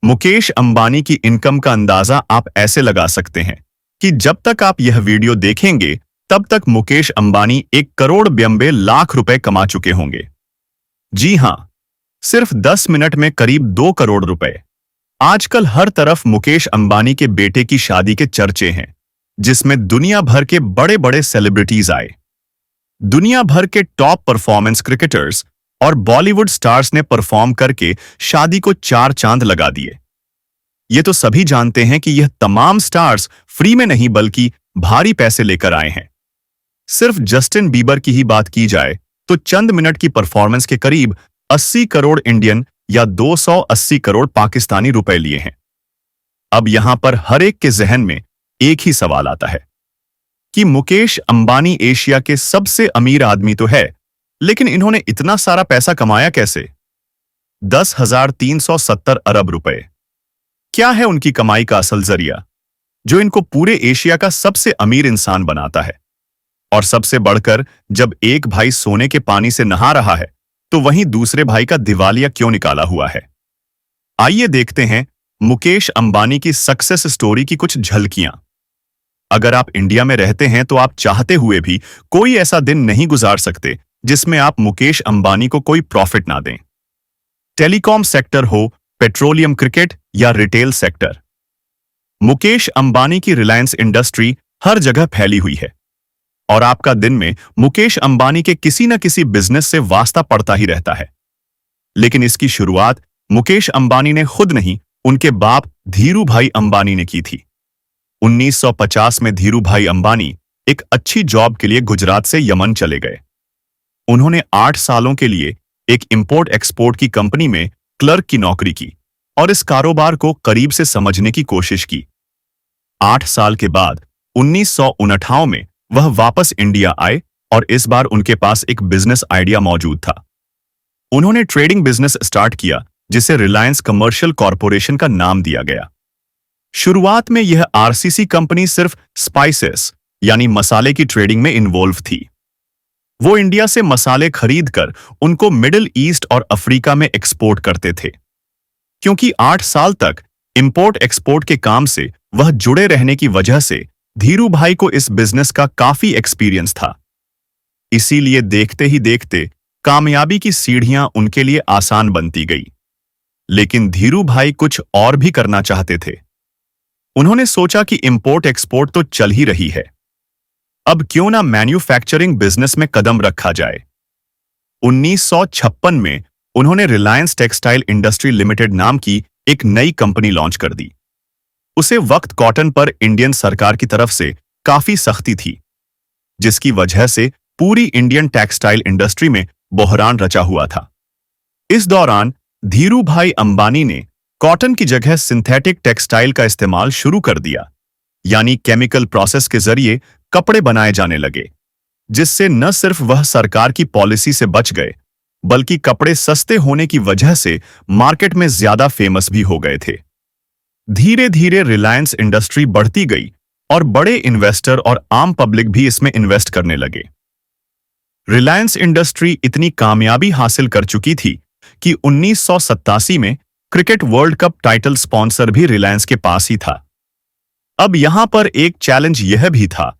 मुकेश अंबानी की इनकम का अंदाजा आप ऐसे लगा सकते हैं कि जब तक आप यह वीडियो देखेंगे तब तक मुकेश अंबानी 1 करोड़ 92 लाख रुपए कमा चुके होंगे। जी हां, सिर्फ 10 मिनट में करीब 2 करोड़ रुपए। आजकल हर तरफ मुकेश अंबानी के बेटे की शादी के चर्चे हैं, जिसमें दुनिया भर के बड़े बड़े सेलिब्रिटीज आए। दुनिया भर के टॉप परफॉर्मेंस क्रिकेटर्स और बॉलीवुड स्टार्स ने परफॉर्म करके शादी को 4 चांद लगा दिए। ये तो सभी जानते हैं कि यह तमाम स्टार्स फ्री में नहीं बल्कि भारी पैसे लेकर आए हैं। सिर्फ जस्टिन बीबर की ही बात की जाए तो चंद मिनट की परफॉर्मेंस के करीब 80 करोड़ इंडियन या 280 करोड़ पाकिस्तानी रुपए लिए हैं। अब यहां पर हर एक के जहन में एक ही सवाल आता है कि मुकेश अंबानी एशिया के सबसे अमीर आदमी तो है, लेकिन इन्होंने इतना सारा पैसा कमाया कैसे? 10,370 अरब रुपए। क्या है उनकी कमाई का असल जरिया जो इनको पूरे एशिया का सबसे अमीर इंसान बनाता है? और सबसे बढ़कर, जब एक भाई सोने के पानी से नहा रहा है तो वहीं दूसरे भाई का दिवालिया क्यों निकाला हुआ है? आइए देखते हैं मुकेश अंबानी की सक्सेस स्टोरी की कुछ झलकियां। अगर आप इंडिया में रहते हैं तो आप चाहते हुए भी कोई ऐसा दिन नहीं गुजार सकते जिसमें आप मुकेश अंबानी को कोई प्रॉफिट ना दें। टेलीकॉम सेक्टर हो, पेट्रोलियम, क्रिकेट या रिटेल सेक्टर, मुकेश अंबानी की रिलायंस इंडस्ट्री हर जगह फैली हुई है और आपका दिन में मुकेश अंबानी के किसी न किसी बिजनेस से वास्ता पड़ता ही रहता है। लेकिन इसकी शुरुआत मुकेश अंबानी ने खुद नहीं, उनके बाप धीरू भाई अंबानी ने की थी। 1950 में धीरू भाई अंबानी एक अच्छी जॉब के लिए गुजरात से यमन चले गए। उन्होंने 8 सालों के लिए एक इंपोर्ट एक्सपोर्ट की कंपनी में क्लर्क की नौकरी की और इस कारोबार को करीब से समझने की कोशिश की। 8 साल के बाद 1959 में वह वापस इंडिया आए और इस बार उनके पास एक बिजनेस आइडिया मौजूद था। उन्होंने ट्रेडिंग बिजनेस स्टार्ट किया जिसे रिलायंस कमर्शियल कॉरपोरेशन का नाम दिया गया। शुरुआत में यह आरसीसी कंपनी सिर्फ स्पाइसेस यानी मसाले की ट्रेडिंग में इन्वॉल्व थी। वो इंडिया से मसाले खरीदकर उनको मिडिल ईस्ट और अफ्रीका में एक्सपोर्ट करते थे। क्योंकि 8 साल तक इंपोर्ट एक्सपोर्ट के काम से वह जुड़े रहने की वजह से धीरू भाई को इस बिजनेस का काफी एक्सपीरियंस था। इसीलिए देखते ही देखते कामयाबी की सीढ़ियां उनके लिए आसान बनती गई। लेकिन धीरू भाई कुछ और भी करना चाहते थे। उन्होंने सोचा कि इंपोर्ट एक्सपोर्ट तो चल ही रही है, अब क्यों ना मैन्युफैक्चरिंग बिजनेस में कदम रखा जाए। 1956 में उन्होंने रिलायंस टेक्सटाइल इंडस्ट्री लिमिटेड नाम की एक नई कंपनी लॉन्च कर दी। उसे वक्त कॉटन पर इंडियन सरकार की तरफ से काफी सख्ती थी, जिसकी वजह से पूरी इंडियन टेक्सटाइल इंडस्ट्री में बहरान रचा हुआ था। इस दौरान धीरू भाई अंबानी ने कॉटन की जगह सिंथेटिक टेक्सटाइल का इस्तेमाल शुरू कर दिया, यानी केमिकल प्रोसेस के जरिए कपड़े बनाए जाने लगे, जिससे न सिर्फ वह सरकार की पॉलिसी से बच गए बल्कि कपड़े सस्ते होने की वजह से मार्केट में ज्यादा फेमस भी हो गए थे। धीरे धीरे रिलायंस इंडस्ट्री बढ़ती गई और बड़े इन्वेस्टर और आम पब्लिक भी इसमें इन्वेस्ट करने लगे। रिलायंस इंडस्ट्री इतनी कामयाबी हासिल कर चुकी थी कि 1987 में cricket world cup title sponsor भी रिलायंस के पास ही था। अब यहां पर एक चैलेंज यह भी था,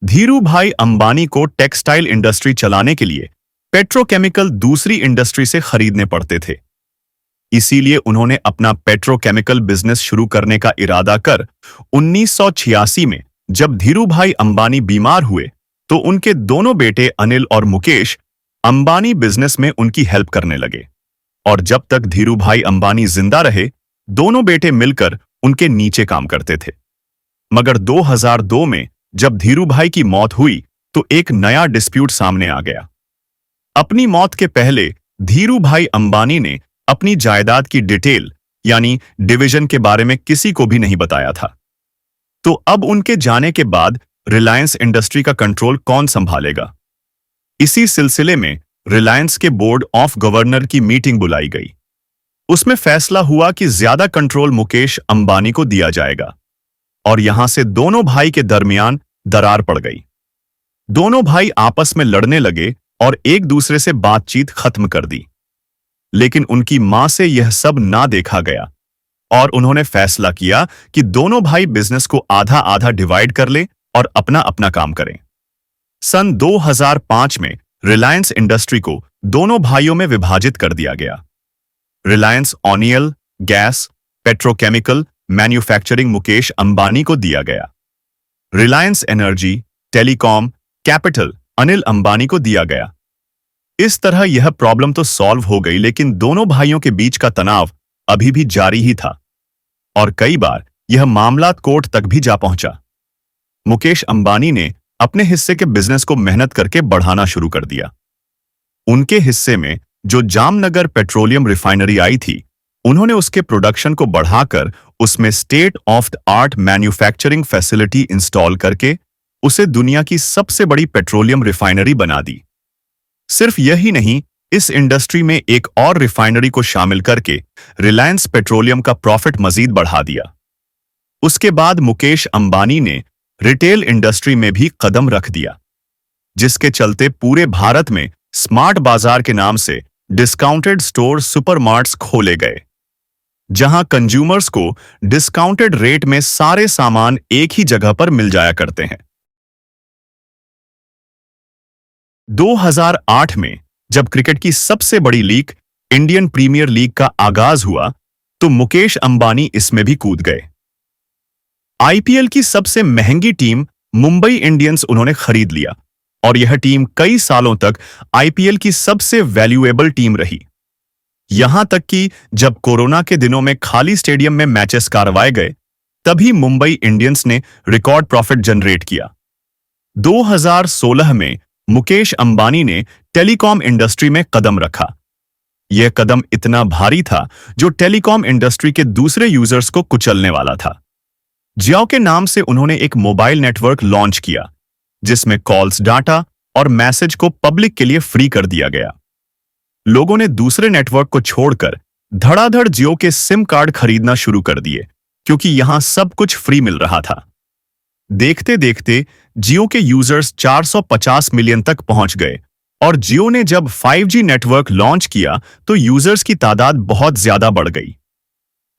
धीरू भाई अंबानी को टेक्सटाइल इंडस्ट्री चलाने के लिए पेट्रोकेमिकल दूसरी इंडस्ट्री से खरीदने पड़ते थे। इसीलिए उन्होंने अपना पेट्रोकेमिकल बिजनेस शुरू करने का इरादा कर 1986 में जब धीरू भाई अंबानी बीमार हुए तो उनके दोनों बेटे अनिल और मुकेश अंबानी बिजनेस में उनकी हेल्प करने लगे। और जब तक धीरू भाई अंबानी जिंदा रहे, दोनों बेटे मिलकर उनके नीचे काम करते थे। मगर 2002 में जब धीरू भाई की मौत हुई तो एक नया डिस्प्यूट सामने आ गया। अपनी मौत के पहले धीरू भाई अंबानी ने अपनी जायदाद की डिटेल यानी डिवीजन के बारे में किसी को भी नहीं बताया था। तो अब उनके जाने के बाद रिलायंस इंडस्ट्री का कंट्रोल कौन संभालेगा? इसी सिलसिले में रिलायंस के बोर्ड ऑफ गवर्नर की मीटिंग बुलाई गई। उसमें फैसला हुआ कि ज्यादा कंट्रोल मुकेश अंबानी को दिया जाएगा और यहां से दोनों भाई के दरमियान दरार पड़ गई। दोनों भाई आपस में लड़ने लगे और एक दूसरे से बातचीत खत्म कर दी। लेकिन उनकी मां से यह सब ना देखा गया और उन्होंने फैसला किया कि दोनों भाई बिजनेस को आधा आधा डिवाइड कर ले और अपना अपना काम करें। सन 2005 में रिलायंस इंडस्ट्री को दोनों भाइयों में विभाजित कर दिया गया। Reliance oil, gas, petrochemical, manufacturing Mukesh Ambani को दिया गया। Reliance energy, telecom, capital Anil Ambani को दिया गया। इस तरह यह प्रॉब्लम तो सॉल्व हो गई, लेकिन दोनों भाइयों के बीच का तनाव अभी भी जारी ही था और कई बार यह मामला कोर्ट तक भी जा पहुंचा। मुकेश अंबानी ने अपने हिस्से के बिजनेस को मेहनत करके बढ़ाना शुरू कर दिया। उनके हिस्से में जो जामनगर पेट्रोलियम रिफाइनरी आई थी, उन्होंने उसके प्रोडक्शन को बढ़ाकर उसमें state of the art manufacturing facility install करके उसे दुनिया की सबसे बड़ी पेट्रोलियम रिफाइनरी बना दी। सिर्फ यही नहीं, इस इंडस्ट्री में एक और रिफाइनरी को शामिल करके रिलायंस पेट्रोलियम का प्रॉफिट मजीद बढ़ा दिया। उसके बाद मुकेश अंबानी ने रिटेल इंडस्ट्री में भी कदम रख दिया, जिसके चलते पूरे भारत में स्मार्ट बाजार के नाम से डिस्काउंटेड स्टोर सुपरमार्ट्स खोले गए, जहां कंज्यूमर्स को डिस्काउंटेड रेट में सारे सामान एक ही जगह पर मिल जाया करते हैं। 2008 में जब क्रिकेट की सबसे बड़ी लीग इंडियन प्रीमियर लीग का आगाज हुआ, तो मुकेश अंबानी इसमें भी कूद गए। आईपीएल की सबसे महंगी टीम मुंबई इंडियंस उन्होंने खरीद लिया और यह टीम कई सालों तक आईपीएल की सबसे वैल्यूएबल टीम रही। यहां तक कि जब कोरोना के दिनों में खाली स्टेडियम में मैचेस करवाए गए, तभी मुंबई इंडियंस ने रिकॉर्ड प्रॉफिट जनरेट किया। 2016 में मुकेश अंबानी ने टेलीकॉम इंडस्ट्री में कदम रखा। यह कदम इतना भारी था जो टेलीकॉम इंडस्ट्री के दूसरे यूजर्स को कुचलने वाला था। जियो के नाम से उन्होंने एक मोबाइल नेटवर्क लॉन्च किया, जिसमें कॉल्स, डाटा और मैसेज को पब्लिक के लिए फ्री कर दिया गया। लोगों ने दूसरे नेटवर्क को छोड़कर धड़ाधड़ जियो के सिम कार्ड खरीदना शुरू कर दिए, क्योंकि यहां सब कुछ फ्री मिल रहा था। देखते देखते जियो के यूजर्स 450 मिलियन तक पहुंच गए और जियो ने जब 5G नेटवर्क लॉन्च किया तो यूजर्स की तादाद बहुत ज्यादा बढ़ गई।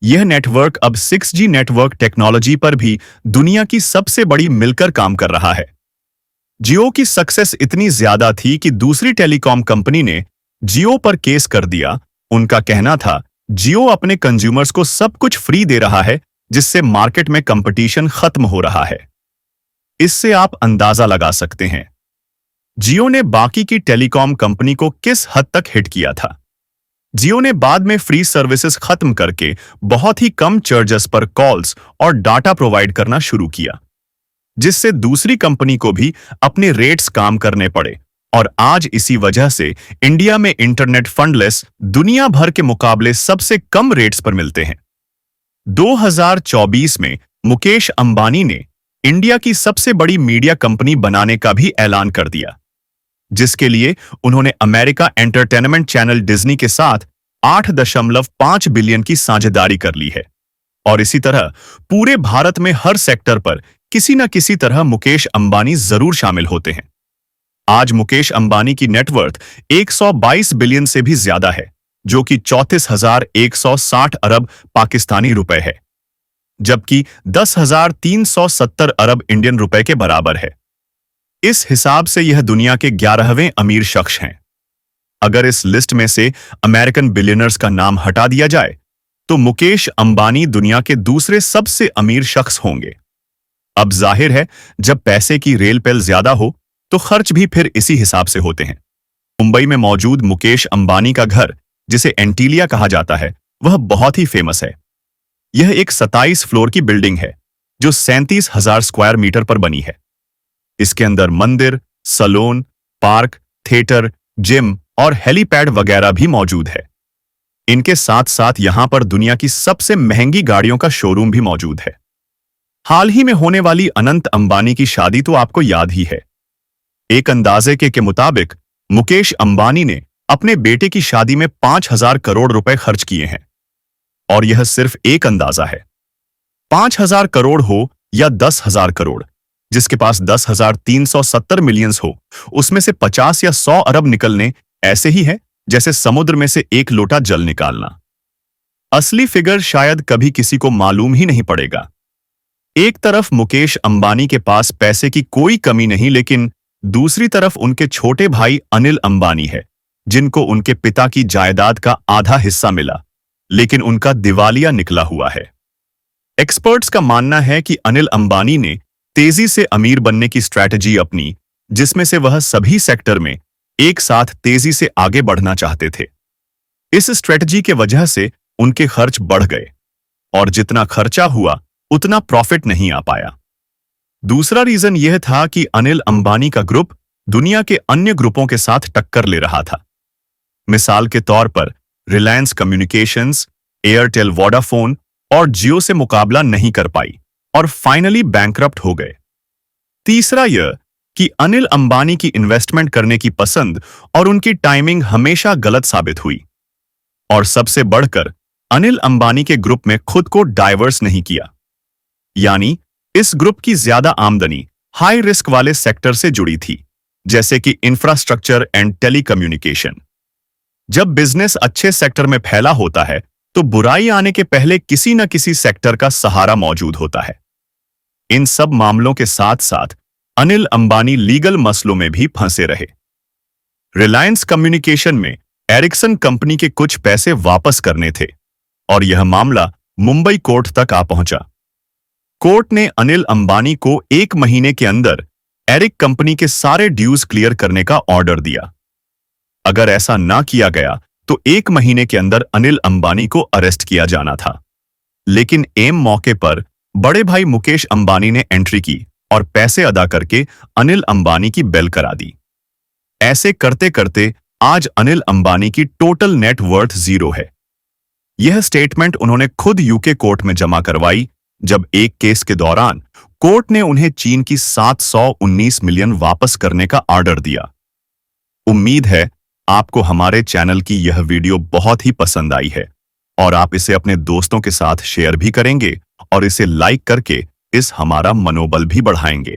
यह नेटवर्क अब 6G नेटवर्क टेक्नोलॉजी पर भी दुनिया की सबसे बड़ी मिलकर काम कर रहा है। जियो की सक्सेस इतनी ज्यादा थी कि दूसरी टेलीकॉम कंपनी ने जियो पर केस कर दिया। उनका कहना था, जियो अपने कंज्यूमर्स को सब कुछ फ्री दे रहा है, जिससे मार्केट में कंपटीशन खत्म हो रहा है। इससे आप अंदाजा लगा सकते हैं जियो ने बाकी की टेलीकॉम कंपनी को किस हद तक हिट किया था। जियो ने बाद में फ्री सर्विसेज खत्म करके बहुत ही कम चार्जेस पर कॉल्स और डाटा प्रोवाइड करना शुरू किया, जिससे दूसरी कंपनी को भी अपने रेट्स काम करने पड़े और आज इसी वजह से इंडिया में इंटरनेट फंडलेस दुनिया भर के मुकाबले सबसे कम रेट्स पर मिलते हैं। 2024 में मुकेश अंबानी ने इंडिया की सबसे बड़ी मीडिया कंपनी बनाने का भी ऐलान कर दिया, जिसके लिए उन्होंने अमेरिका एंटरटेनमेंट चैनल डिज्नी के साथ 8.5 बिलियन की साझेदारी कर ली है। और इसी तरह पूरे भारत में हर सेक्टर पर किसी न किसी तरह मुकेश अंबानी जरूर शामिल होते हैं। आज मुकेश अंबानी की नेटवर्थ 122 बिलियन से भी ज्यादा है, जो कि 34,160 अरब पाकिस्तानी रुपए है, जबकि 10,370 अरब इंडियन रुपए के बराबर है। इस हिसाब से यह दुनिया के 11वें अमीर शख्स हैं। अगर इस लिस्ट में से अमेरिकन बिलियनर्स का नाम हटा दिया जाए, तो मुकेश अंबानी दुनिया के दूसरे सबसे अमीर शख्स होंगे। अब जाहिर है, जब पैसे की रेल पेल ज्यादा हो तो खर्च भी फिर इसी हिसाब से होते हैं। मुंबई में मौजूद मुकेश अंबानी का घर, जिसे एंटीलिया कहा जाता है, वह बहुत ही फेमस है। यह एक 27 फ्लोर की बिल्डिंग है, जो 37,000 स्क्वायर मीटर पर बनी है। इसके अंदर मंदिर, सैलून, पार्क, थिएटर, जिम और हेलीपैड वगैरह भी मौजूद है। इनके साथ साथ यहां पर दुनिया की सबसे महंगी गाड़ियों का शोरूम भी मौजूद है। हाल ही में होने वाली अनंत अंबानी की शादी तो आपको याद ही है। एक अंदाजे के मुताबिक मुकेश अंबानी ने अपने बेटे की शादी में 5,000 करोड़ रुपए खर्च किए हैं। और यह सिर्फ एक अंदाजा है। 5,000 करोड़ हो या 10,000 करोड़, जिसके पास 10,370 मिलियंस हो, उसमें से 50 या 100 अरब निकलने ऐसे ही है जैसे समुद्र में से एक लोटा जल निकालना। असली फिगर शायद कभी किसी को मालूम ही नहीं पड़ेगा। एक तरफ मुकेश अंबानी के पास पैसे की कोई कमी नहीं, लेकिन दूसरी तरफ उनके छोटे भाई अनिल अंबानी है, जिनको उनके पिता की जायदाद का आधा हिस्सा मिला, लेकिन उनका दिवालिया निकला हुआ है। एक्सपर्ट्स का मानना है कि अनिल अंबानी ने तेजी से अमीर बनने की स्ट्रैटेजी अपनी, जिसमें से वह सभी सेक्टर में एक साथ तेजी से आगे बढ़ना चाहते थे। इस स्ट्रैटेजी के वजह से उनके खर्च बढ़ गए और जितना खर्चा हुआ उतना प्रॉफिट नहीं आ पाया। दूसरा रीजन यह था कि अनिल अंबानी का ग्रुप दुनिया के अन्य ग्रुपों के साथ टक्कर ले रहा था। मिसाल के तौर पर रिलायंस कम्युनिकेशंस, एयरटेल, वोडाफोन और जियो से मुकाबला नहीं कर पाई और फाइनली बैंकरप्ट हो गए। तीसरा यह कि अनिल अंबानी की इन्वेस्टमेंट करने की पसंद और उनकी टाइमिंग हमेशा गलत साबित हुई। और सबसे बढ़कर अनिल अंबानी के ग्रुप में खुद को डाइवर्स नहीं किया, यानी इस ग्रुप की ज्यादा आमदनी हाई रिस्क वाले सेक्टर से जुड़ी थी, जैसे कि इंफ्रास्ट्रक्चर एंड टेलीकम्युनिकेशन। जब बिजनेस अच्छे सेक्टर में फैला होता है तो बुराई आने के पहले किसी न किसी सेक्टर का सहारा मौजूद होता है। इन सब मामलों के साथ साथ अनिल अंबानी लीगल मसलों में भी फंसे रहे। रिलायंस कम्युनिकेशन में एरिक्सन कंपनी के कुछ पैसे वापस करने थे और यह मामला मुंबई कोर्ट तक आ पहुंचा। कोर्ट ने अनिल अंबानी को 1 महीने के अंदर एरिक कंपनी के सारे ड्यूज क्लियर करने का ऑर्डर दिया। अगर ऐसा ना किया गया तो 1 महीने के अंदर अनिल अंबानी को अरेस्ट किया जाना था। लेकिन एम मौके पर बड़े भाई मुकेश अंबानी ने एंट्री की और पैसे अदा करके अनिल अंबानी की बेल करा दी। ऐसे करते करते आज अनिल अंबानी की टोटल नेट वर्थ 0 है। यह स्टेटमेंट उन्होंने खुद यूके कोर्ट में जमा करवाई, जब एक केस के दौरान कोर्ट ने उन्हें चीन की 719 मिलियन वापस करने का ऑर्डर दिया। उम्मीद है आपको हमारे चैनल की यह वीडियो बहुत ही पसंद आई है और आप इसे अपने दोस्तों के साथ शेयर भी करेंगे और इसे लाइक करके इस हमारा मनोबल भी बढ़ाएंगे।